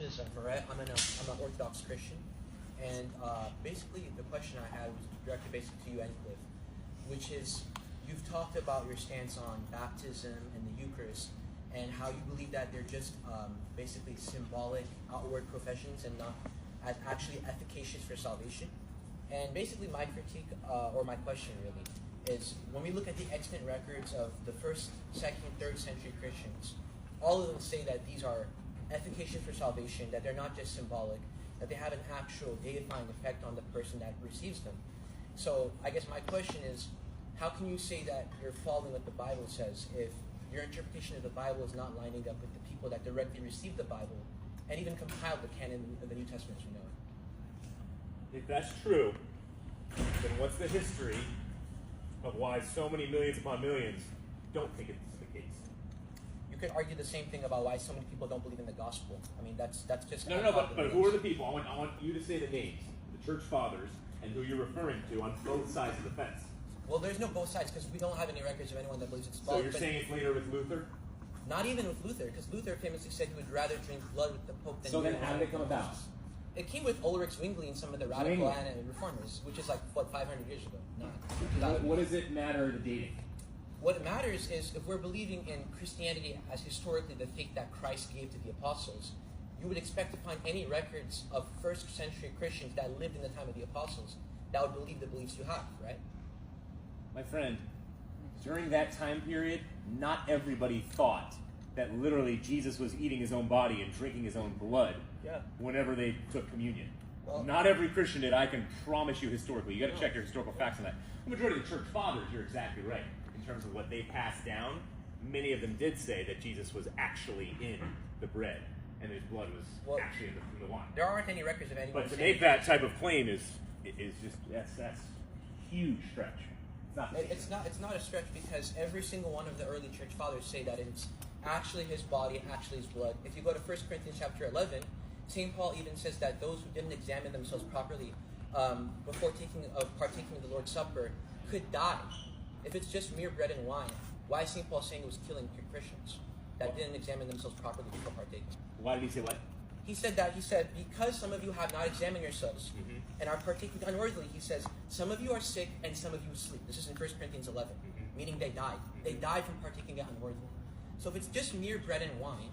Is Maret. I'm an Orthodox Christian, and basically the question I had was directed basically to you and Cliff, which is you've talked about your stance on baptism and the Eucharist, and how you believe that they're just basically symbolic outward professions and not actually efficacious for salvation. And basically my critique, or my question really, is when we look at the extant records of the first, second, third century Christians, all of them say that these are efficacious for salvation, that they're not just symbolic, that they have an actual deifying effect on the person that receives them. So I guess my question is, how can you say that you're following what the Bible says if your interpretation of the Bible is not lining up with the people that directly received the Bible and even compiled the canon of the New Testament as we know it? If that's true, then what's the history of why so many millions upon millions don't think it's the case? You could argue the same thing about why so many people don't believe in the gospel. I mean, that's just... No, but who are the people? I want you to say the names, the church fathers, and who you're referring to on both sides of the fence. Well, there's no both sides, because we don't have any records of anyone that believes it's false. So you're saying it's later with Luther? Not even with Luther, because Luther famously said he would rather drink blood with the Pope than... So then how did it come about? It came with Ulrich Zwingli and some of the radical reformers, which is like, what, 500 years ago? What does it matter, the dating? What matters is if we're believing in Christianity as historically the faith that Christ gave to the apostles, you would expect to find any records of first century Christians that lived in the time of the apostles that would believe the beliefs you have, right? My friend, during that time period, not everybody thought that literally Jesus was eating his own body and drinking his own blood whenever they took communion. Well, not every Christian did, I can promise you historically. You got to check your historical facts on that. The majority of the church fathers, you're exactly right. In terms of what they passed down, many of them did say that Jesus was actually in the bread and his blood was actually in the wine. There aren't any records of anyone. But to make that type of claim is just that's huge stretch. It's not a stretch, because every single one of the early church fathers say that it's actually his body, actually his blood. If you go to 1 Corinthians chapter 11, St. Paul even says that those who didn't examine themselves properly before partaking of the Lord's Supper could die. If it's just mere bread and wine, why is St. Paul saying it was killing Christians that didn't examine themselves properly before partaking? Why did he say what? He said because some of you have not examined yourselves and are partaking unworthily, he says, some of you are sick and some of you sleep. This is in 1 Corinthians 11, meaning they died. They died from partaking it unworthily. So if it's just mere bread and wine,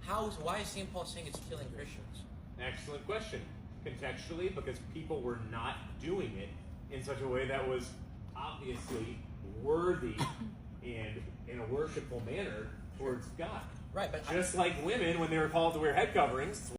why is St. Paul saying it's killing Christians? Excellent question. Contextually, because people were not doing it in such a way that was obviously worthy and in a worshipful manner towards God. Right, but just like women, when they were called to wear head coverings,